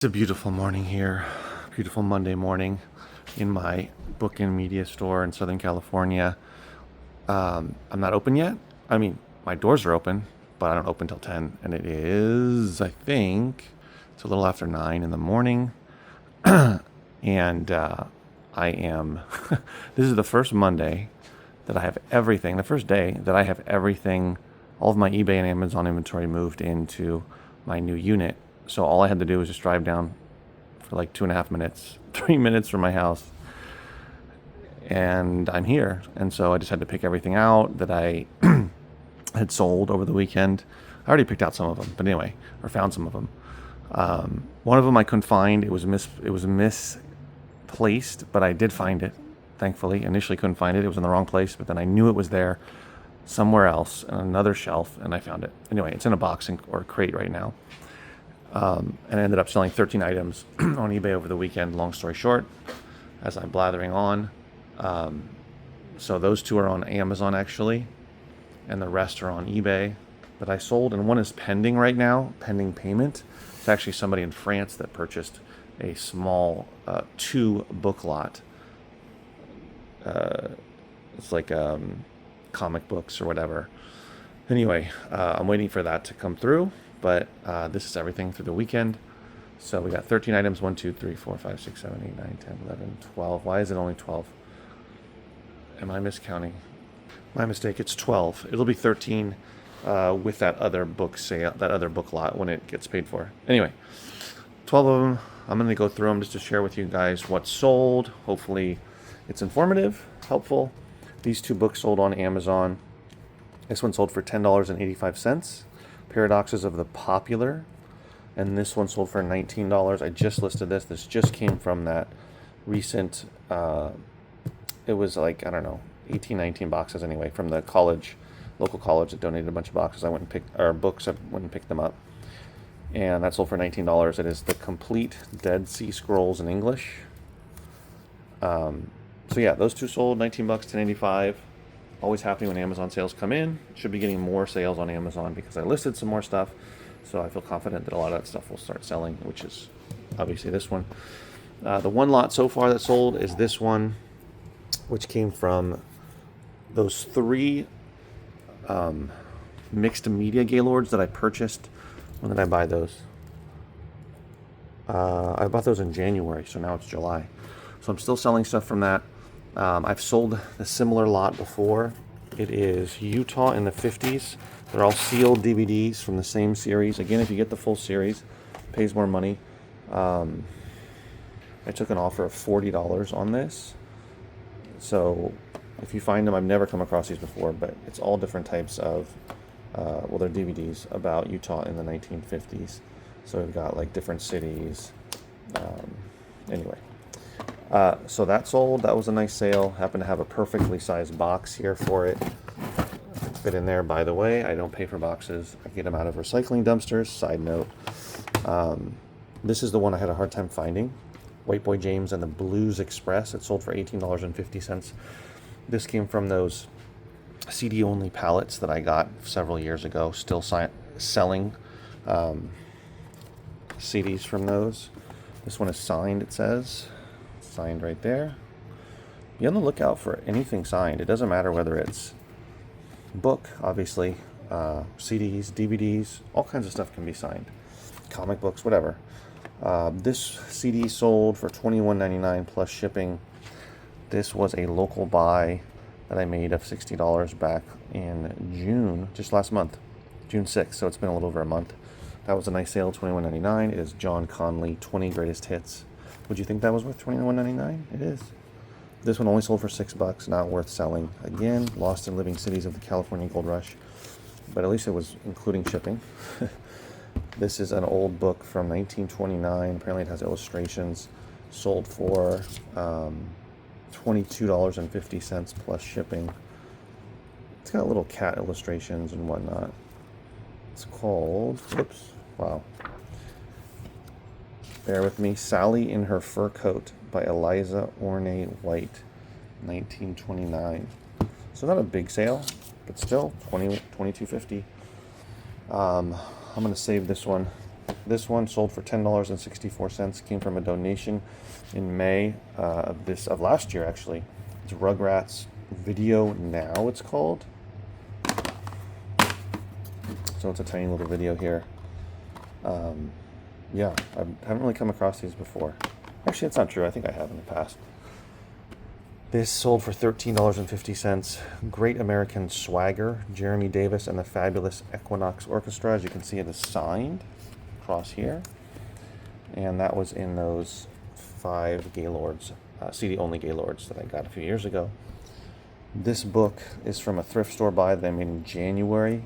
It's a beautiful morning here, beautiful Monday morning in my book and media store in Southern California. I'm not open yet. I mean, my doors are open, but I don't open till 10, and it is, I think, it's a little after 9 in the morning. And I am, this is the first Monday that I have everything, the first day that I have everything, all of my eBay and Amazon inventory moved into my new unit. So all I had to do was just drive down for like 2.5 minutes, 3 minutes from my house, and I'm here. And so I just had to pick everything out that I had sold over the weekend. I already picked out some of them, but anyway, or found some of them. One of them I couldn't find. It was misplaced, but I did find it. Thankfully, initially couldn't find it. It was in the wrong place, but then I knew it was there somewhere else on another shelf, and I found it. Anyway, it's in a box or a crate right now. And I ended up selling 13 items on eBay over the weekend, long story short, as I'm blathering on. So those two are on Amazon, actually, and the rest are on eBay. But I sold, and one is pending right now, pending payment. It's actually somebody in France that purchased a small 2-book lot. It's like comic books or whatever. Anyway, I'm waiting for that to come through. But this is everything through the weekend. So we got 13 items, 1, 2, 3, 4, 5, 6, 7, 8, 9, 10, 11, 12. Why is it only 12? Am I miscounting? My mistake, it's 12. It'll be 13 with that other book sale, that other book lot when it gets paid for. Anyway, 12 of them. I'm going to go through them just to share with you guys what's sold. Hopefully it's informative, helpful. These 2 books sold on Amazon. This one sold for $10.85. Paradoxes of the Popular, and this one sold for $19. I just listed this. This just came from that recent, it was like, I don't know, 18, 19 boxes anyway, from the college, local college that donated a bunch of boxes. I went and picked, or books, I went and picked them up, and that sold for $19. It is the complete Dead Sea Scrolls in English. So yeah, those 2 sold, 19 bucks, 10.85. Always happening when Amazon sales come in. Should be getting more sales on Amazon because I listed some more stuff. So I feel confident that a lot of that stuff will start selling, which is obviously this one. The one lot so far that sold is this one, which came from those 3 mixed media Gaylords that I purchased. When did I buy those? I bought those in January, so now it's July. So I'm still selling stuff from that. I've sold a similar lot before. It is Utah in the 50s. They're all sealed DVDs from the same series. Again, if you get the full series, it pays more money. I took an offer of $40 on this. So if you find them, I've never come across these before, but it's all different types of, they're DVDs about Utah in the 1950s. So we've got like different cities. Anyway. So that sold. That was a nice sale. Happened to have a perfectly sized box here for it. Fit in there, by the way. I don't pay for boxes. I get them out of recycling dumpsters. Side note. This is the one I had a hard time finding. White Boy James and the Blues Express. It sold for $18.50. This came from those CD-only pallets that I got several years ago. Still selling CDs from those. This one is signed, it says. Signed right there. Be on the lookout for anything signed. It doesn't matter whether it's book, obviously, CDs, DVDs, all kinds of stuff can be signed. Comic books, whatever. This CD sold for $21.99 plus shipping. This was a local buy that I made of $60 back in June, just last month, June 6th. So it's been a little over a month. That was a nice sale, $21.99. It is John Conley 20 Greatest Hits. Would you think that was worth $21.99? It is. This one only sold for $6, not worth selling. Again, Lost in Living Cities of the California Gold Rush, but at least it was including shipping. This is an old book from 1929. Apparently it has illustrations. Sold for $22.50 plus shipping. It's got little cat illustrations and whatnot. It's called, whoops, wow. Bear with me. Sally in Her Fur Coat by Eliza Orne White, 1929. So not a big sale, but still $22.50. I'm going to save this one This one sold for $10.64. Came from a donation in May of last year, actually. It's Rugrats Video Now, it's called. So it's a tiny little video here. Yeah, I haven't really come across these before. Actually, it's not true. I think I have in the past. This sold for $13.50. Great American Swagger, Jeremy Davis and the Fabulous Equinox Orchestra. As you can see, it is signed across here. And that was in those 5 Gaylords, CD-only Gaylords that I got a few years ago. This book is from a thrift store buy that I made in January.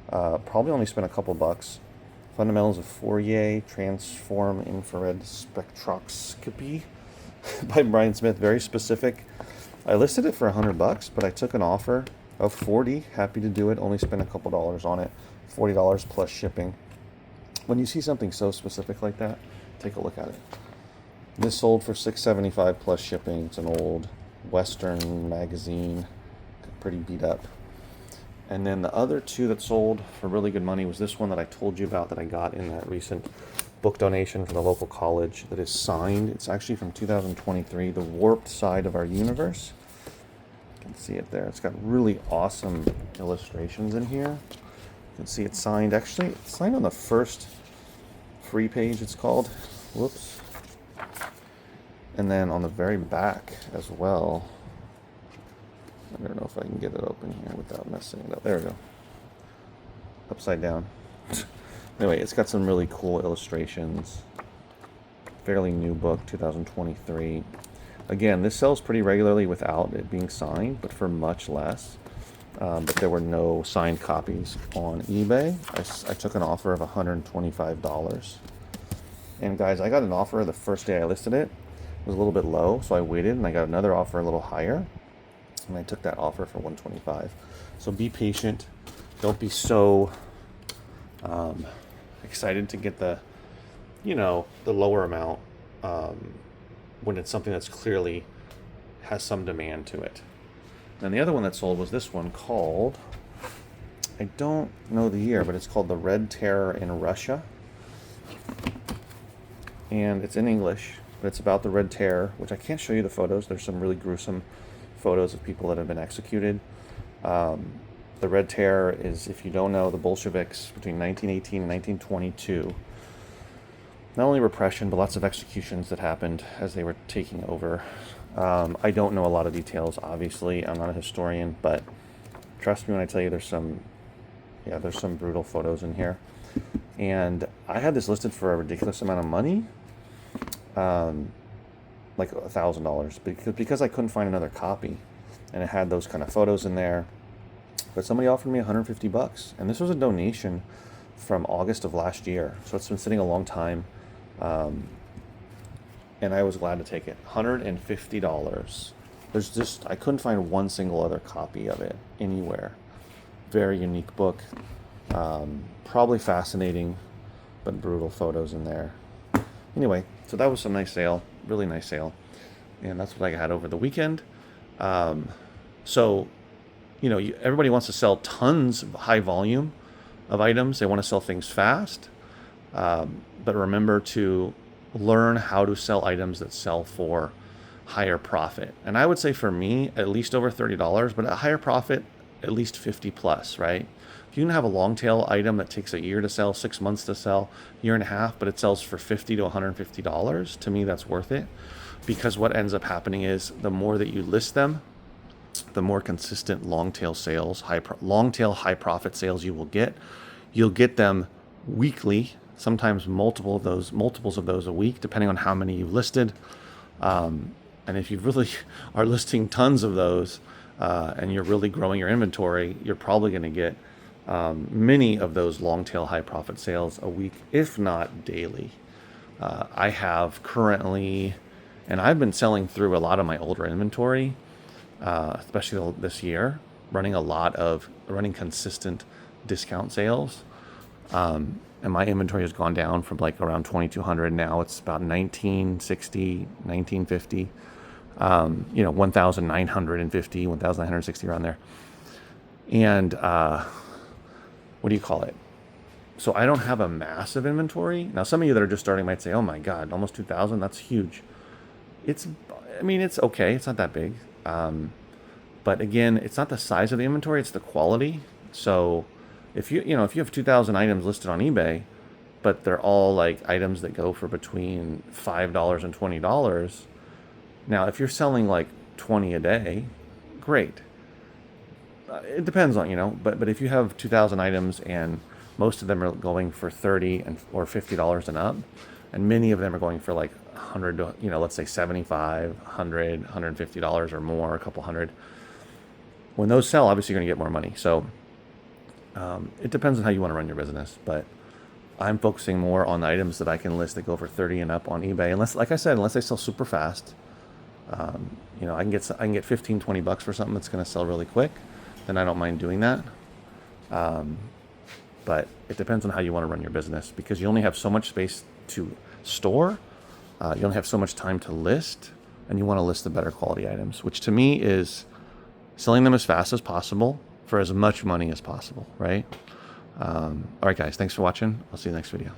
Probably only spent a couple bucks. Fundamentals of Fourier Transform Infrared Spectroscopy by Brian Smith. Very specific. I listed it for $100, but I took an offer of $40. Happy to do it. Only spent a couple dollars on it. $40 plus shipping. When you see something so specific like that, take a look at it. This sold for $6.75 plus shipping. It's an old Western magazine, pretty beat up. And then the other 2 that sold for really good money was this one that I told you about that I got in that recent book donation from the local college that is signed. It's actually from 2023, The Warped Side of Our Universe. You can see it there. It's got really awesome illustrations in here. You can see it's signed. Actually, it's signed on the first free page, it's called. Whoops. And then on the very back as well. I don't know if I can get it open here without messing it up. There we go. Upside down. Anyway, it's got some really cool illustrations. Fairly new book, 2023. Again, this sells pretty regularly without it being signed, but for much less. But there were no signed copies on eBay. I took an offer of $125. And guys, I got an offer the first day I listed it. It was a little bit low, so I waited, and I got another offer a little higher. And I took that offer for $125. So be patient. Don't be so excited to get the lower amount when it's something that's clearly has some demand to it. And the other one that sold was this one called, I don't know the year, but it's called The Red Terror in Russia. And it's in English, but it's about the Red Terror, which I can't show you the photos. There's some really gruesome photos of people that have been executed. The Red Terror is, if you don't know, the Bolsheviks between 1918 and 1922. Not only repression, but lots of executions that happened as they were taking over. I don't know a lot of details, obviously. I'm not a historian, but trust me when I tell you there's some brutal photos in here. And I had this listed for a ridiculous amount of money, like $1,000, because I couldn't find another copy, and it had those kind of photos in there. But somebody offered me $150, and this was a donation from August of last year, so it's been sitting a long time, and I was glad to take it. $150. I couldn't find one single other copy of it anywhere. Very unique book, probably fascinating, but brutal photos in there. Anyway, so that was a nice sale, really nice sale, and that's what I had over the weekend. So, everybody wants to sell tons of high volume of items. They want to sell things fast, but remember to learn how to sell items that sell for higher profit. And I would say for me, at least over $30, but a higher profit, at least 50 plus, right? If you can have a long tail item that takes a year to sell, 6 months to sell, year and a half, but it sells for $50 to $150, to me, that's worth it. Because what ends up happening is the more that you list them, the more consistent long tail sales, long tail high profit sales you will get. You'll get them weekly, sometimes multiples of those a week, depending on how many you've listed. And if you really are listing tons of those, and you're really growing your inventory, you're probably going to get many of those long tail high profit sales a week, if not daily. I have currently, and I've been selling through a lot of my older inventory, especially this year, running consistent discount sales. And my inventory has gone down from like around 2,200. Now it's about 1,960, 1,950, 1,950, 1,960 around there. And what do you call it? So I don't have a massive inventory. Now, some of you that are just starting might say, oh my God, almost 2,000, that's huge. I mean, it's okay. It's not that big. But again, it's not the size of the inventory, it's the quality. So if you have 2,000 items listed on eBay, but they're all like items that go for between $5 and $20. Now, if you're selling like 20 a day, great. It depends on, but if you have 2,000 items and most of them are going for 30 or $50 and up, and many of them are going for like 100 to, let's say 75, 100, $150 or more, a couple hundred. When those sell, obviously you're going to get more money. So it depends on how you want to run your business, but I'm focusing more on the items that I can list that go for 30 and up on eBay. Unless, like I said, unless they sell super fast, I can get 15, $20 for something that's going to sell really quick. Then I don't mind doing that. But it depends on how you want to run your business, because you only have so much space to store. You only have so much time to list, and you want to list the better quality items, which to me is selling them as fast as possible for as much money as possible, right? All right, guys, thanks for watching. I'll see you next video.